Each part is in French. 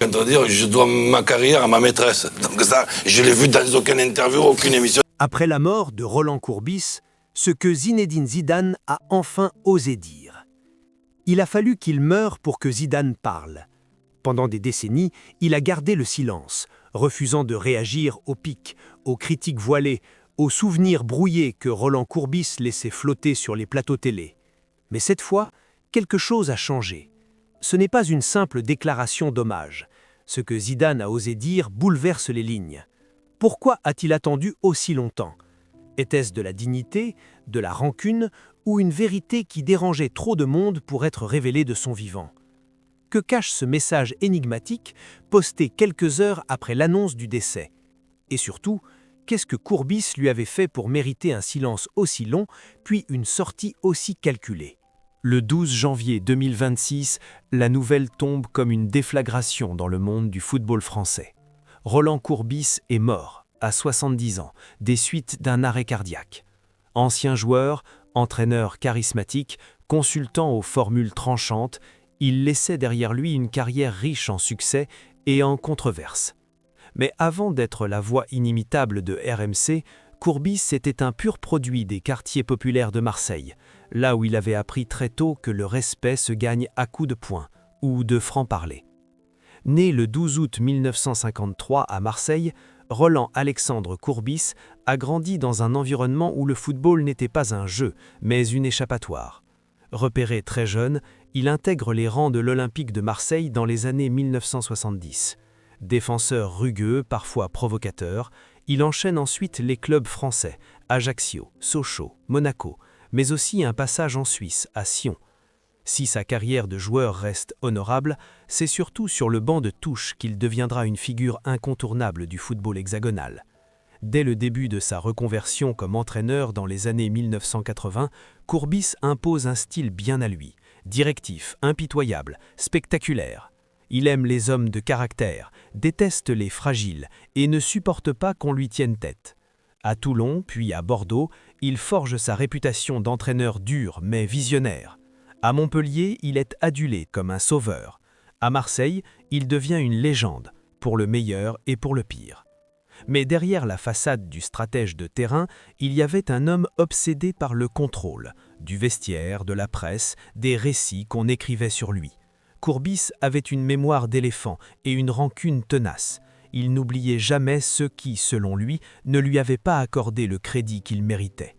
Quand on dit je dois ma carrière à ma maîtresse. Donc ça, je l'ai vu dans aucune interview, aucune émission. Après la mort de Roland Courbis, ce que Zinedine Zidane a enfin osé dire. Il a fallu qu'il meure pour que Zidane parle. Pendant des décennies, il a gardé le silence, refusant de réagir aux pics, aux critiques voilées, aux souvenirs brouillés que Roland Courbis laissait flotter sur les plateaux télé. Mais cette fois, quelque chose a changé. Ce n'est pas une simple déclaration d'hommage. Ce que Zidane a osé dire bouleverse les lignes. Pourquoi a-t-il attendu aussi longtemps? Était-ce de la dignité, de la rancune ou une vérité qui dérangeait trop de monde pour être révélée de son vivant? Que cache ce message énigmatique posté quelques heures après l'annonce du décès? Et surtout, qu'est-ce que Courbis lui avait fait pour mériter un silence aussi long, puis une sortie aussi calculée? Le 12 janvier 2026, la nouvelle tombe comme une déflagration dans le monde du football français. Roland Courbis est mort, à 70 ans, des suites d'un arrêt cardiaque. Ancien joueur, entraîneur charismatique, consultant aux formules tranchantes, il laissait derrière lui une carrière riche en succès et en controverses. Mais avant d'être la voix inimitable de RMC, Courbis était un pur produit des quartiers populaires de Marseille, là où il avait appris très tôt que le respect se gagne à coups de poing ou de franc-parler. Né le 12 août 1953 à Marseille, Roland Alexandre Courbis a grandi dans un environnement où le football n'était pas un jeu, mais une échappatoire. Repéré très jeune, il intègre les rangs de l'Olympique de Marseille dans les années 1970. Défenseur rugueux, parfois provocateur, il enchaîne ensuite les clubs français, Ajaccio, Sochaux, Monaco, mais aussi un passage en Suisse, à Sion. Si sa carrière de joueur reste honorable, c'est surtout sur le banc de touche qu'il deviendra une figure incontournable du football hexagonal. Dès le début de sa reconversion comme entraîneur dans les années 1980, Courbis impose un style bien à lui, directif, impitoyable, spectaculaire. Il aime les hommes de caractère, déteste les fragiles et ne supporte pas qu'on lui tienne tête. À Toulon, puis à Bordeaux, il forge sa réputation d'entraîneur dur mais visionnaire. À Montpellier, il est adulé comme un sauveur. À Marseille, il devient une légende, pour le meilleur et pour le pire. Mais derrière la façade du stratège de terrain, il y avait un homme obsédé par le contrôle, du vestiaire, de la presse, des récits qu'on écrivait sur lui. Courbis avait une mémoire d'éléphant et une rancune tenace. Il n'oubliait jamais ceux qui, selon lui, ne lui avaient pas accordé le crédit qu'il méritait.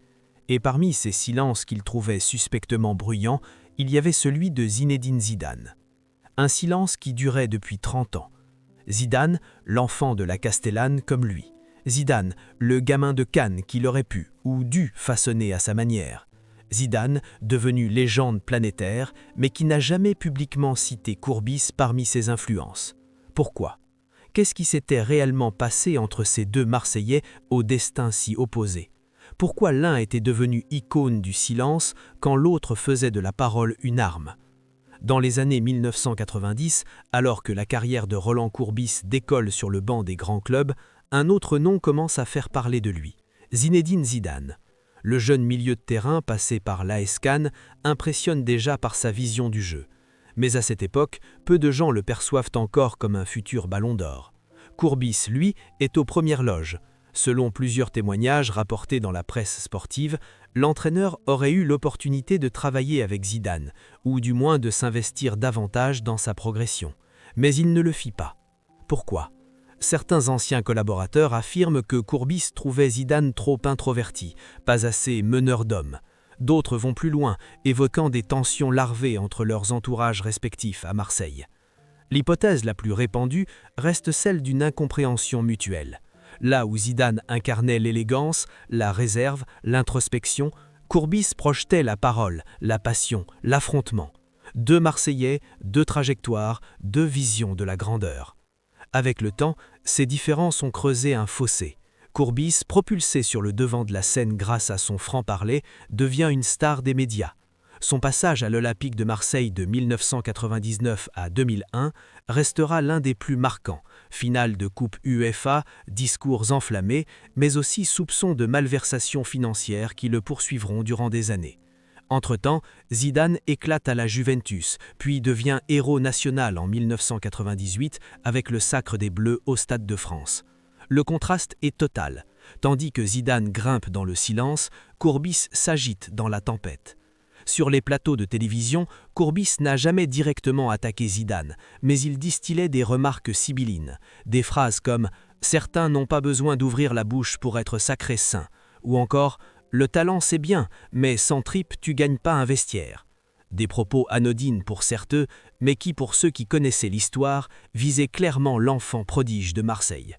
Et parmi ces silences qu'il trouvait suspectement bruyants, il y avait celui de Zinedine Zidane. Un silence qui durait depuis 30 ans. Zidane, l'enfant de la Castellane comme lui. Zidane, le gamin de Cannes qu'il aurait pu ou dû façonner à sa manière. Zidane, devenu légende planétaire, mais qui n'a jamais publiquement cité Courbis parmi ses influences. Pourquoi? Qu'est-ce qui s'était réellement passé entre ces deux Marseillais au destin si opposé? Pourquoi l'un était devenu icône du silence quand l'autre faisait de la parole une arme? Dans les années 1990, alors que la carrière de Roland Courbis décolle sur le banc des grands clubs, un autre nom commence à faire parler de lui, Zinedine Zidane. Le jeune milieu de terrain passé par l'AS Cannes impressionne déjà par sa vision du jeu. Mais à cette époque, peu de gens le perçoivent encore comme un futur ballon d'or. Courbis, lui, est aux premières loges. Selon plusieurs témoignages rapportés dans la presse sportive, l'entraîneur aurait eu l'opportunité de travailler avec Zidane, ou du moins de s'investir davantage dans sa progression. Mais il ne le fit pas. Pourquoi ? Certains anciens collaborateurs affirment que Courbis trouvait Zidane trop introverti, pas assez meneur d'hommes. D'autres vont plus loin, évoquant des tensions larvées entre leurs entourages respectifs à Marseille. L'hypothèse la plus répandue reste celle d'une incompréhension mutuelle. Là où Zidane incarnait l'élégance, la réserve, l'introspection, Courbis projetait la parole, la passion, l'affrontement. Deux Marseillais, deux trajectoires, deux visions de la grandeur. Avec le temps, ces différences ont creusé un fossé. Courbis, propulsé sur le devant de la scène grâce à son franc-parler, devient une star des médias. Son passage à l'Olympique de Marseille de 1999 à 2001 restera l'un des plus marquants. Finale de Coupe UEFA, discours enflammés, mais aussi soupçons de malversation financière qui le poursuivront durant des années. Entre-temps, Zidane éclate à la Juventus, puis devient héros national en 1998 avec le sacre des Bleus au Stade de France. Le contraste est total. Tandis que Zidane grimpe dans le silence, Courbis s'agite dans la tempête. Sur les plateaux de télévision, Courbis n'a jamais directement attaqué Zidane, mais il distillait des remarques sibyllines, des phrases comme « Certains n'ont pas besoin d'ouvrir la bouche pour être sacrés saints » ou encore « Le talent c'est bien, mais sans tripe tu gagnes pas un vestiaire ». Des propos anodines pour certains, mais qui pour ceux qui connaissaient l'histoire, visaient clairement l'enfant prodige de Marseille.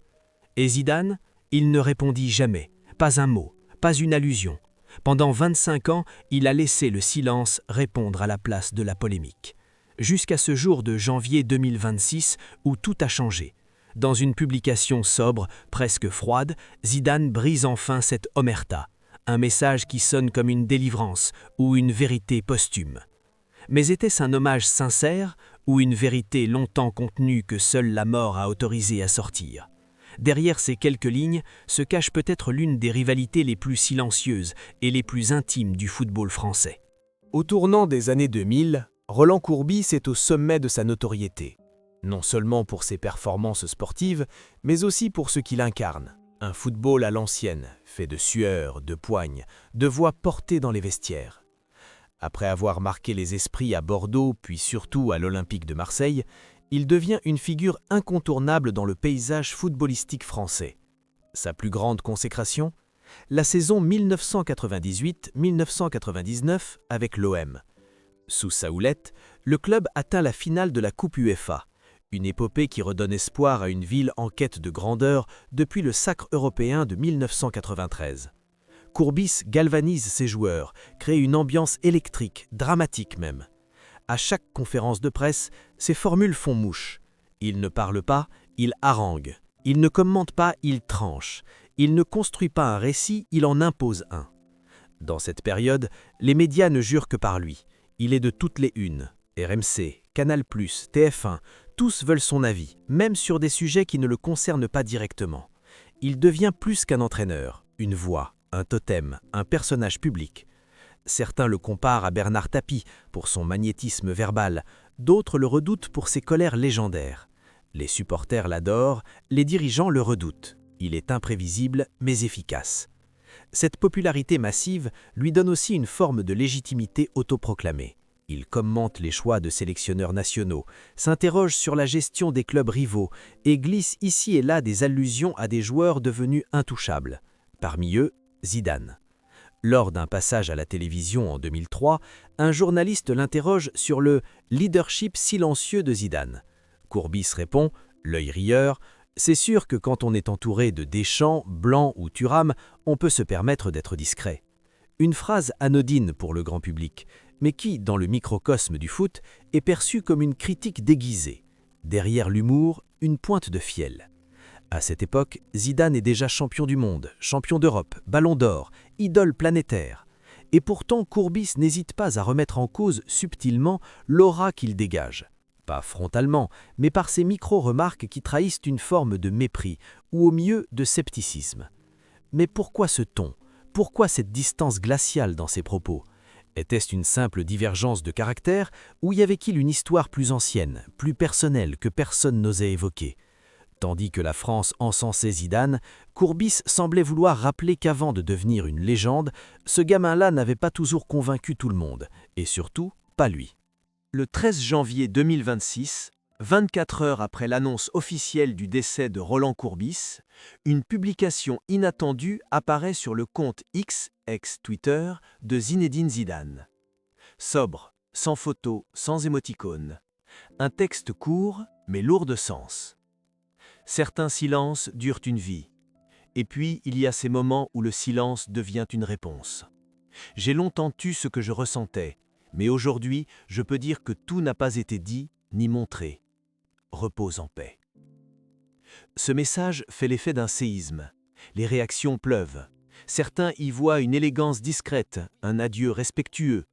Et Zidane, il ne répondit jamais, pas un mot, pas une allusion. Pendant 25 ans, il a laissé le silence répondre à la place de la polémique. Jusqu'à ce jour de janvier 2026 où tout a changé. Dans une publication sobre, presque froide, Zidane brise enfin cette omerta, un message qui sonne comme une délivrance ou une vérité posthume. Mais était-ce un hommage sincère ou une vérité longtemps contenue que seule la mort a autorisé à sortir ? Derrière ces quelques lignes se cache peut-être l'une des rivalités les plus silencieuses et les plus intimes du football français. Au tournant des années 2000, Roland Courbis est au sommet de sa notoriété. Non seulement pour ses performances sportives, mais aussi pour ce qu'il incarne. Un football à l'ancienne, fait de sueur, de poigne, de voix portées dans les vestiaires. Après avoir marqué les esprits à Bordeaux, puis surtout à l'Olympique de Marseille, il devient une figure incontournable dans le paysage footballistique français. Sa plus grande consécration ? La saison 1998-1999 avec l'OM. Sous sa houlette, le club atteint la finale de la Coupe UEFA, une épopée qui redonne espoir à une ville en quête de grandeur depuis le sacre européen de 1993. Courbis galvanise ses joueurs, crée une ambiance électrique, dramatique même. À chaque conférence de presse, ses formules font mouche. Il ne parle pas, il harangue. Il ne commente pas, il tranche. Il ne construit pas un récit, il en impose un. Dans cette période, les médias ne jurent que par lui. Il est de toutes les unes. RMC, Canal+, TF1, tous veulent son avis, même sur des sujets qui ne le concernent pas directement. Il devient plus qu'un entraîneur, une voix, un totem, un personnage public. Certains le comparent à Bernard Tapie pour son magnétisme verbal, d'autres le redoutent pour ses colères légendaires. Les supporters l'adorent, les dirigeants le redoutent. Il est imprévisible mais efficace. Cette popularité massive lui donne aussi une forme de légitimité autoproclamée. Il commente les choix de sélectionneurs nationaux, s'interroge sur la gestion des clubs rivaux et glisse ici et là des allusions à des joueurs devenus intouchables. Parmi eux, Zidane. Lors d'un passage à la télévision en 2003, un journaliste l'interroge sur le « leadership silencieux de Zidane ». Courbis répond, l'œil rieur, « C'est sûr que quand on est entouré de Deschamps, Blanc ou Thuram, on peut se permettre d'être discret ». Une phrase anodine pour le grand public, mais qui, dans le microcosme du foot, est perçue comme une critique déguisée. Derrière l'humour, une pointe de fiel. À cette époque, Zidane est déjà champion du monde, champion d'Europe, ballon d'or, idole planétaire. Et pourtant, Courbis n'hésite pas à remettre en cause subtilement l'aura qu'il dégage. Pas frontalement, mais par ses micro-remarques qui trahissent une forme de mépris, ou au mieux de scepticisme. Mais pourquoi ce ton ? Pourquoi cette distance glaciale dans ses propos ? Était-ce une simple divergence de caractère, ou y avait-il une histoire plus ancienne, plus personnelle que personne n'osait évoquer ? Tandis que la France encensait Zidane, Courbis semblait vouloir rappeler qu'avant de devenir une légende, ce gamin-là n'avait pas toujours convaincu tout le monde, et surtout, pas lui. Le 13 janvier 2026, 24 heures après l'annonce officielle du décès de Roland Courbis, une publication inattendue apparaît sur le compte X, ex-Twitter, de Zinedine Zidane. Sobre, sans photo, sans émoticône. Un texte court, mais lourd de sens. Certains silences durent une vie. Et puis, il y a ces moments où le silence devient une réponse. J'ai longtemps tu ce que je ressentais, mais aujourd'hui, je peux dire que tout n'a pas été dit ni montré. Repose en paix. Ce message fait l'effet d'un séisme. Les réactions pleuvent. Certains y voient une élégance discrète, un adieu respectueux.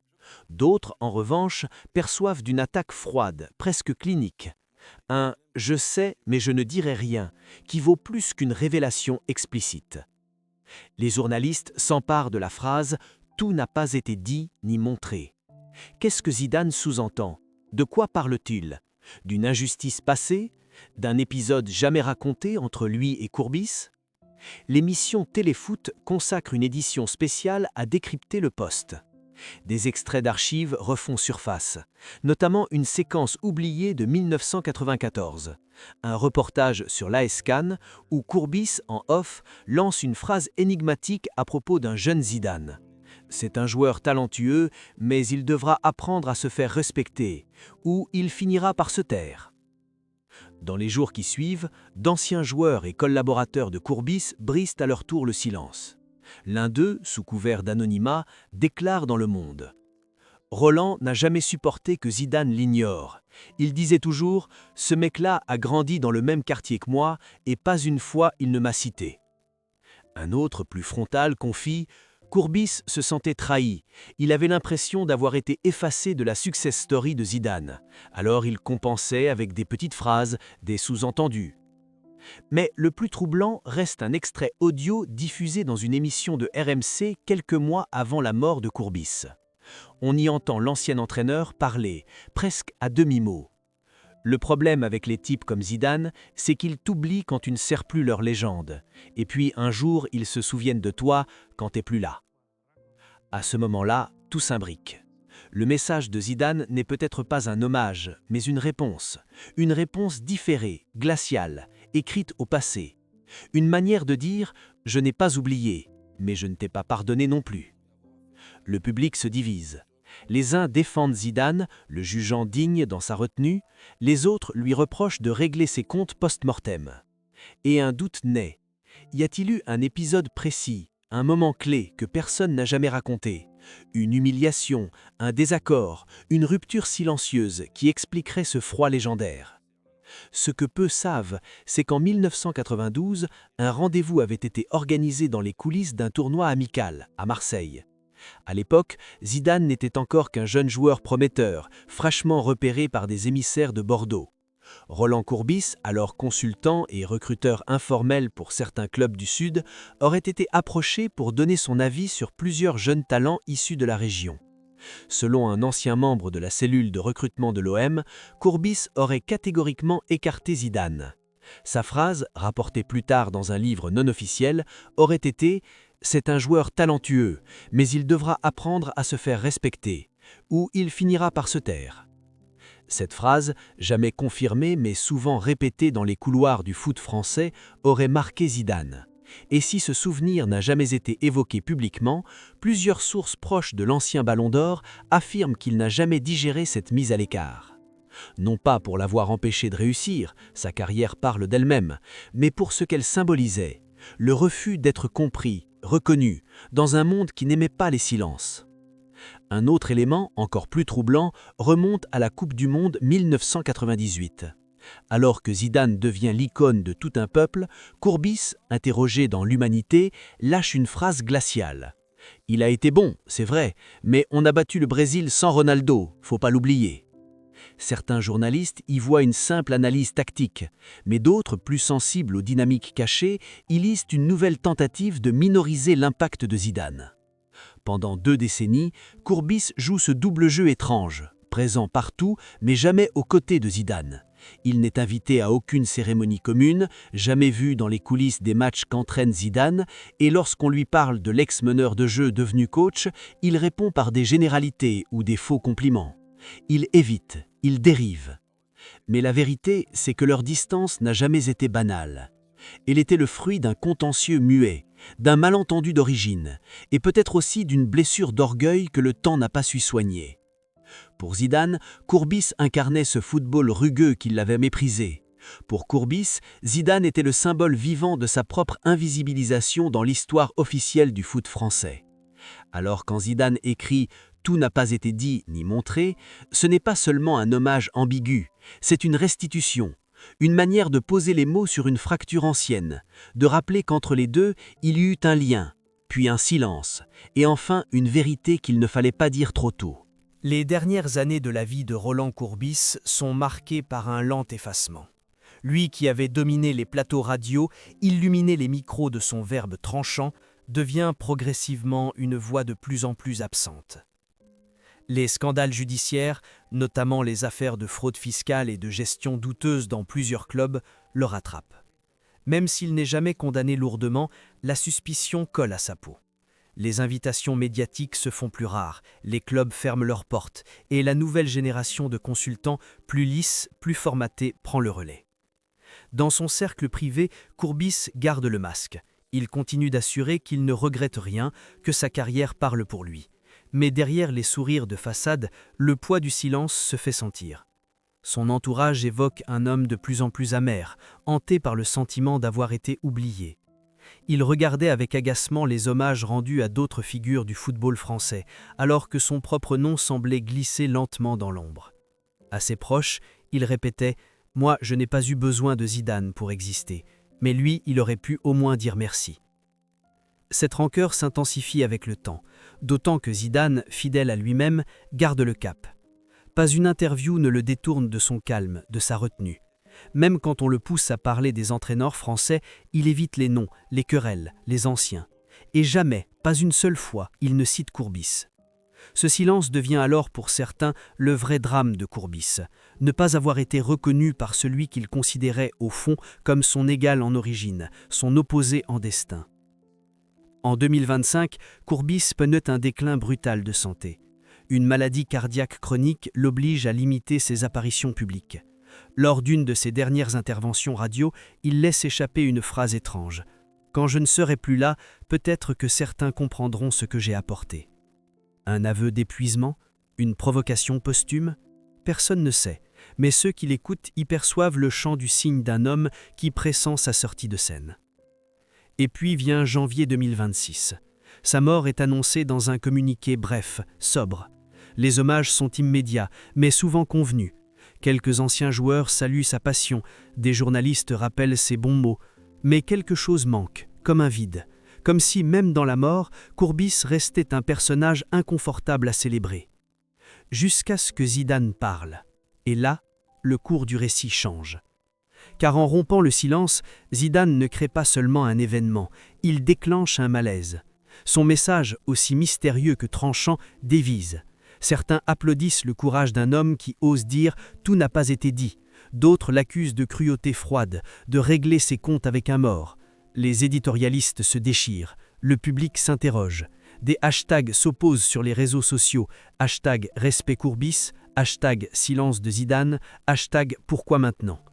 D'autres, en revanche, perçoivent d'une attaque froide, presque clinique. Un « je sais, mais je ne dirai rien » qui vaut plus qu'une révélation explicite. Les journalistes s'emparent de la phrase « Tout n'a pas été dit ni montré. Qu'est-ce que Zidane sous-entend? De quoi parle-t-il? D'une injustice passée? D'un épisode jamais raconté entre lui et Courbis? L'émission Téléfoot consacre une édition spéciale à décrypter le poste. Des extraits d'archives refont surface, notamment une séquence oubliée de 1994, un reportage sur l'AS Cannes où Courbis, en off, lance une phrase énigmatique à propos d'un jeune Zidane. C'est un joueur talentueux, mais il devra apprendre à se faire respecter, ou il finira par se taire. Dans les jours qui suivent, d'anciens joueurs et collaborateurs de Courbis brisent à leur tour le silence. L'un d'eux, sous couvert d'anonymat, déclare dans Le Monde: « Roland n'a jamais supporté que Zidane l'ignore. Il disait toujours « Ce mec-là a grandi dans le même quartier que moi et pas une fois il ne m'a cité. » Un autre, plus frontal, confie « Courbis se sentait trahi. Il avait l'impression d'avoir été effacé de la success story de Zidane. Alors il compensait avec des petites phrases, des sous-entendus. » Mais le plus troublant reste un extrait audio diffusé dans une émission de RMC quelques mois avant la mort de Courbis. On y entend l'ancien entraîneur parler, presque à demi-mot. Le problème avec les types comme Zidane, c'est qu'ils t'oublient quand tu ne sers plus leur légende. Et puis un jour, ils se souviennent de toi quand t'es plus là. À ce moment-là, tout s'imbrique. Le message de Zidane n'est peut-être pas un hommage, mais une réponse différée, glaciale, écrite au passé. Une manière de dire « je n'ai pas oublié, mais je ne t'ai pas pardonné non plus ». Le public se divise. Les uns défendent Zidane, le jugeant digne dans sa retenue, les autres lui reprochent de régler ses comptes post-mortem. Et un doute naît. Y a-t-il eu un épisode précis, un moment clé que personne n'a jamais raconté, une humiliation, un désaccord, une rupture silencieuse qui expliquerait ce froid légendaire? Ce que peu savent, c'est qu'en 1992, un rendez-vous avait été organisé dans les coulisses d'un tournoi amical, à Marseille. À l'époque, Zidane n'était encore qu'un jeune joueur prometteur, fraîchement repéré par des émissaires de Bordeaux. Roland Courbis, alors consultant et recruteur informel pour certains clubs du Sud, aurait été approché pour donner son avis sur plusieurs jeunes talents issus de la région. Selon un ancien membre de la cellule de recrutement de l'OM, Courbis aurait catégoriquement écarté Zidane. Sa phrase, rapportée plus tard dans un livre non officiel, aurait été « C'est un joueur talentueux, mais il devra apprendre à se faire respecter, ou il finira par se taire. » Cette phrase, jamais confirmée mais souvent répétée dans les couloirs du foot français, aurait marqué Zidane. Et si ce souvenir n'a jamais été évoqué publiquement, plusieurs sources proches de l'ancien Ballon d'Or affirment qu'il n'a jamais digéré cette mise à l'écart. Non pas pour l'avoir empêché de réussir, sa carrière parle d'elle-même, mais pour ce qu'elle symbolisait, le refus d'être compris, reconnu, dans un monde qui n'aimait pas les silences. Un autre élément, encore plus troublant, remonte à la Coupe du Monde 1998. Alors que Zidane devient l'icône de tout un peuple, Courbis, interrogé dans l'Humanité, lâche une phrase glaciale. « Il a été bon, c'est vrai, mais on a battu le Brésil sans Ronaldo, faut pas l'oublier. » Certains journalistes y voient une simple analyse tactique, mais d'autres, plus sensibles aux dynamiques cachées, y lisent une nouvelle tentative de minoriser l'impact de Zidane. Pendant 2 décennies, Courbis joue ce double jeu étrange, présent partout, mais jamais aux côtés de Zidane. Il n'est invité à aucune cérémonie commune, jamais vu dans les coulisses des matchs qu'entraîne Zidane, et lorsqu'on lui parle de l'ex-meneur de jeu devenu coach, il répond par des généralités ou des faux compliments. Il évite, il dérive. Mais la vérité, c'est que leur distance n'a jamais été banale. Elle était le fruit d'un contentieux muet, d'un malentendu d'origine, et peut-être aussi d'une blessure d'orgueil que le temps n'a pas su soigner. Pour Zidane, Courbis incarnait ce football rugueux qui l'avait méprisé. Pour Courbis, Zidane était le symbole vivant de sa propre invisibilisation dans l'histoire officielle du foot français. Alors quand Zidane écrit « Tout n'a pas été dit ni montré », ce n'est pas seulement un hommage ambigu, c'est une restitution, une manière de poser les mots sur une fracture ancienne, de rappeler qu'entre les deux, il y eut un lien, puis un silence, et enfin une vérité qu'il ne fallait pas dire trop tôt. Les dernières années de la vie de Roland Courbis sont marquées par un lent effacement. Lui qui avait dominé les plateaux radio, illuminé les micros de son verbe tranchant, devient progressivement une voix de plus en plus absente. Les scandales judiciaires, notamment les affaires de fraude fiscale et de gestion douteuse dans plusieurs clubs, le rattrapent. Même s'il n'est jamais condamné lourdement, la suspicion colle à sa peau. Les invitations médiatiques se font plus rares, les clubs ferment leurs portes et la nouvelle génération de consultants, plus lisses, plus formatés, prend le relais. Dans son cercle privé, Courbis garde le masque. Il continue d'assurer qu'il ne regrette rien, que sa carrière parle pour lui. Mais derrière les sourires de façade, le poids du silence se fait sentir. Son entourage évoque un homme de plus en plus amer, hanté par le sentiment d'avoir été oublié. Il regardait avec agacement les hommages rendus à d'autres figures du football français, alors que son propre nom semblait glisser lentement dans l'ombre. À ses proches, il répétait « Moi, je n'ai pas eu besoin de Zidane pour exister », mais lui, il aurait pu au moins dire merci. Cette rancœur s'intensifie avec le temps, d'autant que Zidane, fidèle à lui-même, garde le cap. Pas une interview ne le détourne de son calme, de sa retenue. Même quand on le pousse à parler des entraîneurs français, il évite les noms, les querelles, les anciens. Et jamais, pas une seule fois, il ne cite Courbis. Ce silence devient alors pour certains le vrai drame de Courbis, ne pas avoir été reconnu par celui qu'il considérait au fond comme son égal en origine, son opposé en destin. En 2025, Courbis connaît un déclin brutal de santé. Une maladie cardiaque chronique l'oblige à limiter ses apparitions publiques. Lors d'une de ses dernières interventions radio, il laisse échapper une phrase étrange. « Quand je ne serai plus là, peut-être que certains comprendront ce que j'ai apporté. » Un aveu d'épuisement? Une provocation posthume? Personne ne sait, mais ceux qui l'écoutent y perçoivent le chant du cygne d'un homme qui pressent sa sortie de scène. Et puis vient janvier 2026. Sa mort est annoncée dans un communiqué bref, sobre. Les hommages sont immédiats, mais souvent convenus. Quelques anciens joueurs saluent sa passion, des journalistes rappellent ses bons mots, mais quelque chose manque, comme un vide. Comme si, même dans la mort, Courbis restait un personnage inconfortable à célébrer. Jusqu'à ce que Zidane parle. Et là, le cours du récit change. Car en rompant le silence, Zidane ne crée pas seulement un événement, il déclenche un malaise. Son message, aussi mystérieux que tranchant, dévise. Certains applaudissent le courage d'un homme qui ose dire « tout n'a pas été dit ». D'autres l'accusent de cruauté froide, de régler ses comptes avec un mort. Les éditorialistes se déchirent, le public s'interroge. Des hashtags s'opposent sur les réseaux sociaux, hashtag respect Courbis, hashtag silence de Zidane, hashtag pourquoi maintenant.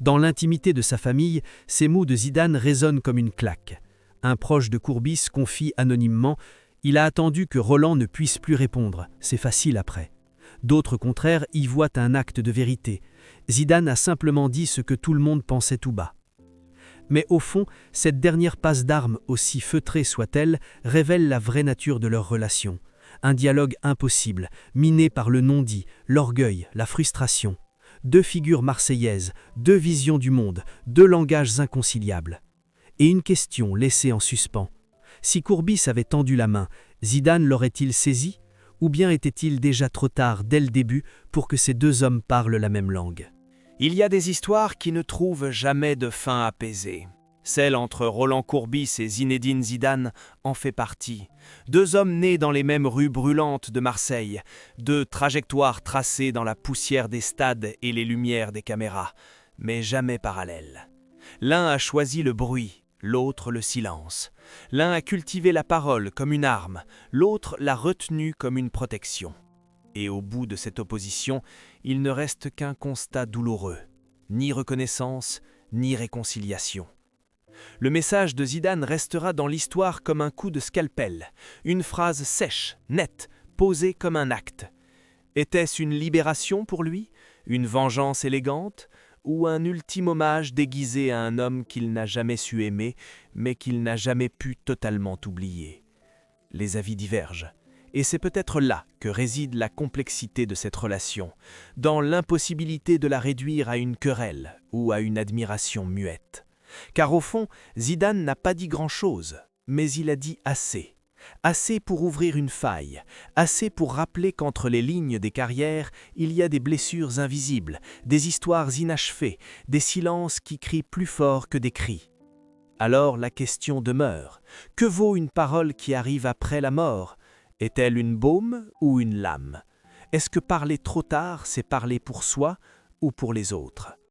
Dans l'intimité de sa famille, ces mots de Zidane résonnent comme une claque. Un proche de Courbis confie anonymement « Il a attendu que Roland ne puisse plus répondre, c'est facile après ». D'autres contraires y voient un acte de vérité. Zidane a simplement dit ce que tout le monde pensait tout bas. Mais au fond, cette dernière passe d'armes, aussi feutrée soit-elle, révèle la vraie nature de leur relation. Un dialogue impossible, miné par le non-dit, l'orgueil, la frustration. Deux figures marseillaises, deux visions du monde, deux langages inconciliables. Et une question laissée en suspens. Si Courbis avait tendu la main, Zidane l'aurait-il saisi? Ou bien était-il déjà trop tard dès le début pour que ces deux hommes parlent la même langue? Il y a des histoires qui ne trouvent jamais de fin apaisée. Celle entre Roland Courbis et Zinedine Zidane en fait partie. Deux hommes nés dans les mêmes rues brûlantes de Marseille, deux trajectoires tracées dans la poussière des stades et les lumières des caméras, mais jamais parallèles. L'un a choisi le bruit, l'autre le silence. L'un a cultivé la parole comme une arme, l'autre l'a retenue comme une protection. Et au bout de cette opposition, il ne reste qu'un constat douloureux. Ni reconnaissance, ni réconciliation. Le message de Zidane restera dans l'histoire comme un coup de scalpel, une phrase sèche, nette, posée comme un acte. Était-ce une libération pour lui, une vengeance élégante, ou un ultime hommage déguisé à un homme qu'il n'a jamais su aimer, mais qu'il n'a jamais pu totalement oublier? Les avis divergent. Et c'est peut-être là que réside la complexité de cette relation, dans l'impossibilité de la réduire à une querelle ou à une admiration muette. Car au fond, Zidane n'a pas dit grand-chose, mais il a dit assez. Assez pour ouvrir une faille, assez pour rappeler qu'entre les lignes des carrières, il y a des blessures invisibles, des histoires inachevées, des silences qui crient plus fort que des cris. Alors la question demeure. Que vaut une parole qui arrive après la mort? Est-elle une baume ou une lame? Est-ce que parler trop tard, c'est parler pour soi ou pour les autres?